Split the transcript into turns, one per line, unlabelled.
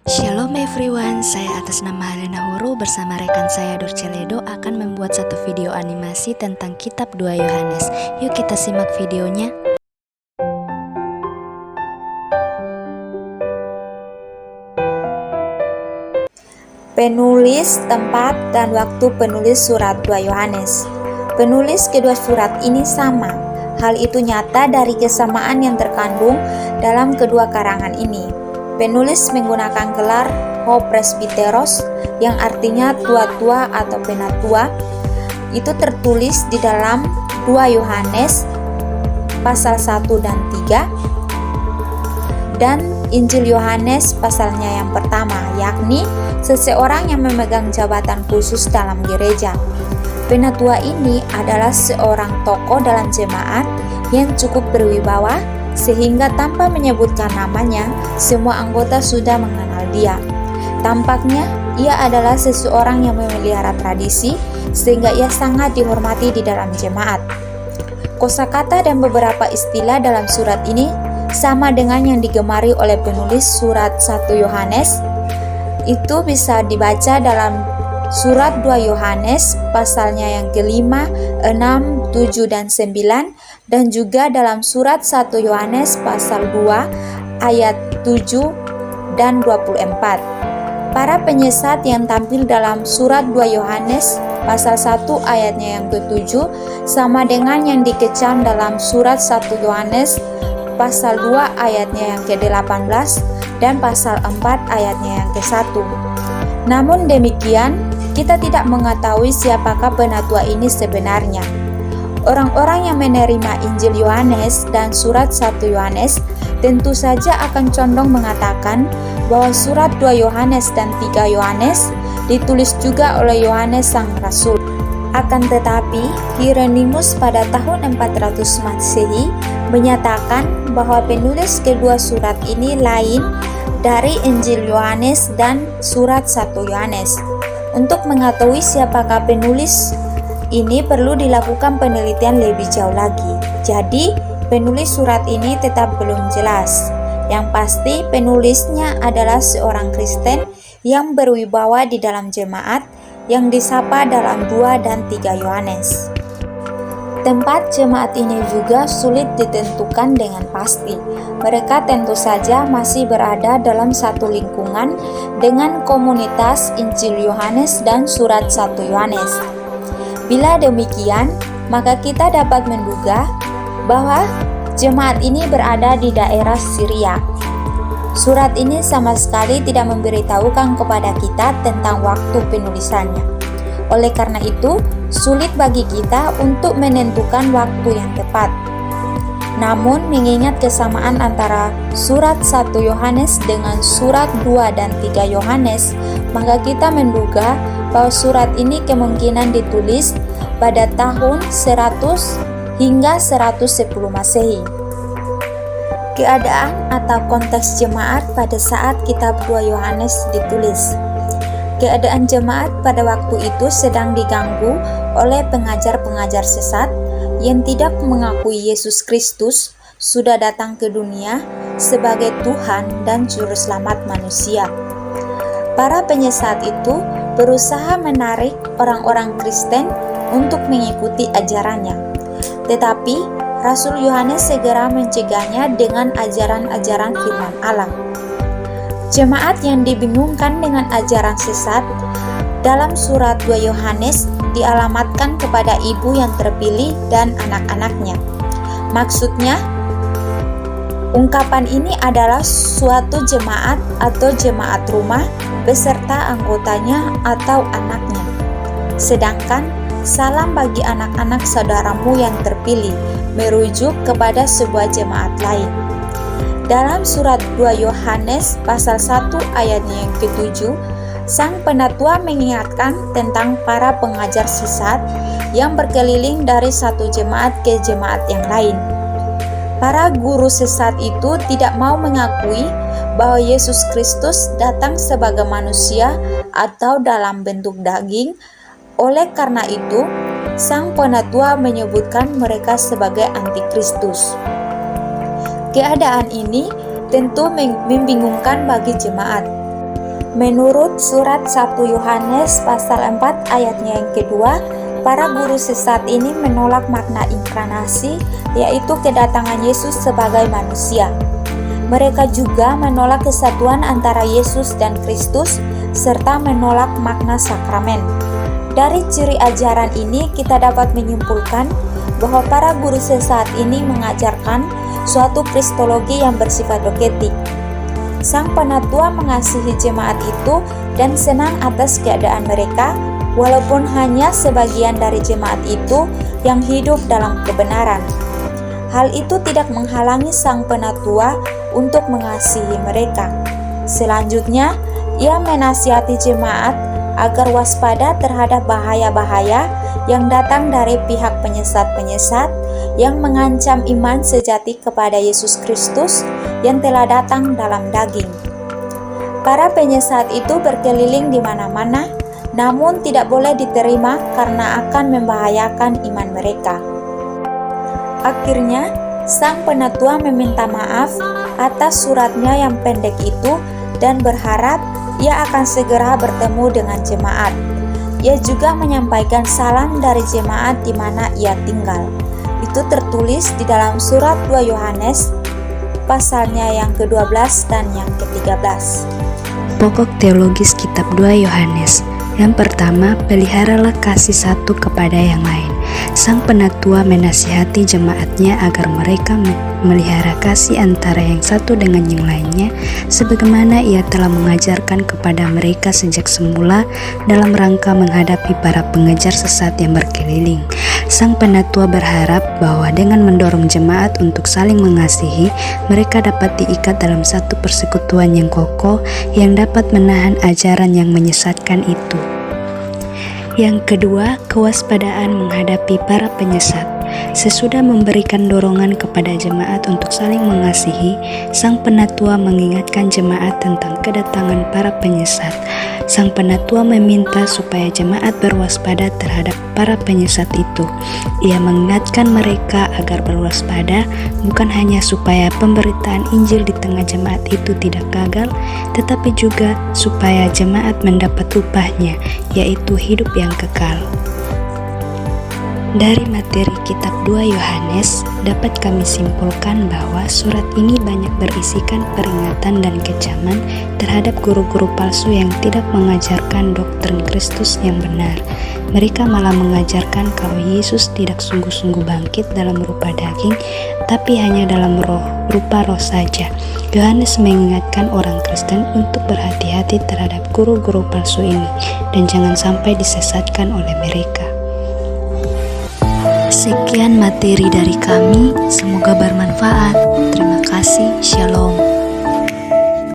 Shalom everyone, saya atas nama Helena Huru bersama rekan saya Dorce Ledo akan membuat satu video animasi tentang kitab 2 Yohanes. Yuk kita simak videonya.
Penulis, tempat, dan waktu penulis surat 2 Yohanes. Penulis kedua surat ini sama. Hal itu nyata dari kesamaan yang terkandung dalam kedua karangan ini. Penulis menggunakan gelar Ho Presbiteros yang artinya tua-tua atau penatua. Itu tertulis di dalam 2 Yohanes pasal 1 dan 3 dan Injil Yohanes pasalnya yang pertama, yakni seseorang yang memegang jabatan khusus dalam gereja. Penatua ini adalah seorang tokoh dalam jemaat yang cukup berwibawa sehingga tanpa menyebutkan namanya, semua anggota sudah mengenal dia. Tampaknya ia adalah seseorang yang memelihara tradisi sehingga ia sangat dihormati di dalam jemaat. Kosakata dan beberapa istilah dalam surat ini sama dengan yang digemari oleh penulis surat 1 Yohanes. Itu bisa dibaca dalam surat 2 Yohanes pasalnya yang kelima, 6, 7, dan 9 dan juga dalam surat 1 Yohanes pasal 2 ayat 7 dan 24. Para penyesat yang tampil dalam surat 2 Yohanes pasal 1 ayatnya yang ke-7 sama dengan yang dikecam dalam surat 1 Yohanes pasal 2 ayatnya yang ke-18 dan pasal 4 ayatnya yang ke-1. Namun demikian, kita tidak mengetahui siapakah penatua ini sebenarnya. Orang-orang yang menerima Injil Yohanes dan surat 1 Yohanes tentu saja akan condong mengatakan bahwa surat 2 Yohanes dan 3 Yohanes ditulis juga oleh Yohanes sang Rasul. Akan tetapi, Hieronymus pada tahun 400 Masehi menyatakan bahwa penulis kedua surat ini lain dari Injil Yohanes dan surat 1 Yohanes. Untuk mengetahui siapakah penulis ini perlu dilakukan penelitian lebih jauh lagi. Jadi, penulis surat ini tetap belum jelas. Yang pasti, penulisnya adalah seorang Kristen yang berwibawa di dalam jemaat yang disapa dalam 2 dan 3 Yohanes. Tempat jemaat ini juga sulit ditentukan dengan pasti. Mereka tentu saja masih berada dalam satu lingkungan dengan komunitas Injil Yohanes dan surat 1 Yohanes. Bila demikian, maka kita dapat menduga bahwa jemaat ini berada di daerah Syria. Surat ini sama sekali tidak memberitahukan kepada kita tentang waktu penulisannya. Oleh karena itu, sulit bagi kita untuk menentukan waktu yang tepat. Namun, mengingat kesamaan antara surat 1 Yohanes dengan surat 2 dan 3 Yohanes, maka kita menduga bahwa surat ini kemungkinan ditulis pada tahun 100 hingga 110 Masehi. Keadaan atau konteks jemaat pada saat kitab 2 Yohanes ditulis. Keadaan jemaat pada waktu itu sedang diganggu oleh pengajar-pengajar sesat yang tidak mengakui Yesus Kristus sudah datang ke dunia sebagai Tuhan dan Juru Selamat manusia. Para penyesat itu berusaha menarik orang-orang Kristen untuk mengikuti ajarannya. Tetapi Rasul Yohanes segera mencegahnya dengan ajaran-ajaran firman Allah. Jemaat yang dibingungkan dengan ajaran sesat dalam surat 2 Yohanes dialamatkan kepada ibu yang terpilih dan anak-anaknya. Maksudnya, ungkapan ini adalah suatu jemaat atau jemaat rumah beserta anggotanya atau anaknya. Sedangkan salam bagi anak-anak saudaramu yang terpilih merujuk kepada sebuah jemaat lain. Dalam surat 2 Yohanes pasal 1 ayatnya yang ke-7, sang penatua mengingatkan tentang para pengajar sesat yang berkeliling dari satu jemaat ke jemaat yang lain. Para guru sesat itu tidak mau mengakui bahwa Yesus Kristus datang sebagai manusia atau dalam bentuk daging. Oleh karena itu, sang penatua menyebutkan mereka sebagai antikristus. Keadaan ini tentu membingungkan bagi jemaat. Menurut surat 1 Yohanes pasal 4 ayatnya yang kedua, para guru sesat ini menolak makna inkarnasi, yaitu kedatangan Yesus sebagai manusia. Mereka juga menolak kesatuan antara Yesus dan Kristus, serta menolak makna sakramen. Dari ciri ajaran ini kita dapat menyimpulkan bahwa para guru sesat ini mengajarkan suatu kristologi yang bersifat dogmatik. Sang Penatua mengasihi jemaat itu dan senang atas keadaan mereka, walaupun hanya sebagian dari jemaat itu yang hidup dalam kebenaran. Hal itu tidak menghalangi Sang Penatua untuk mengasihi mereka. Selanjutnya, ia menasihati jemaat agar waspada terhadap bahaya-bahaya yang datang dari pihak penyesat-penyesat yang mengancam iman sejati kepada Yesus Kristus yang telah datang dalam daging. Para penyesat itu berkeliling di mana-mana, namun tidak boleh diterima karena akan membahayakan iman mereka. Akhirnya, Sang Penatua meminta maaf atas suratnya yang pendek itu dan berharap ia akan segera bertemu dengan jemaat. Ia juga menyampaikan salam dari jemaat di mana ia tinggal. Itu tertulis di dalam surat 2 Yohanes pasalnya yang ke-12 dan yang ke-13.
Pokok teologis kitab 2 Yohanes. Yang pertama, peliharalah kasih satu kepada yang lain. Sang Penatua menasihati jemaatnya agar mereka melihara kasih antara yang satu dengan yang lainnya, sebagaimana ia telah mengajarkan kepada mereka sejak semula dalam rangka menghadapi para pengejar sesat yang berkeliling. Sang Penatua berharap bahwa dengan mendorong jemaat untuk saling mengasihi, mereka dapat diikat dalam satu persekutuan yang kokoh yang dapat menahan ajaran yang menyesatkan itu. Yang kedua, kewaspadaan menghadapi para penyesat. Sesudah memberikan dorongan kepada jemaat untuk saling mengasihi, Sang Penatua mengingatkan jemaat tentang kedatangan para penyesat. Sang Penatua meminta supaya jemaat berwaspada terhadap para penyesat itu. Ia mengingatkan mereka agar berwaspada, bukan hanya supaya pemberitaan Injil di tengah jemaat itu tidak gagal, tetapi juga supaya jemaat mendapat upahnya, yaitu hidup yang kekal. Dari materi kitab 2 Yohanes, dapat kami simpulkan bahwa surat ini banyak berisikan peringatan dan kecaman terhadap guru-guru palsu yang tidak mengajarkan doktrin Kristus yang benar. Mereka malah mengajarkan kalau Yesus tidak sungguh-sungguh bangkit dalam rupa daging, tapi hanya dalam rupa roh saja. Yohanes mengingatkan orang Kristen untuk berhati-hati terhadap guru-guru palsu ini, dan jangan sampai disesatkan oleh mereka. Sekian materi dari kami, semoga bermanfaat. Terima kasih. Shalom.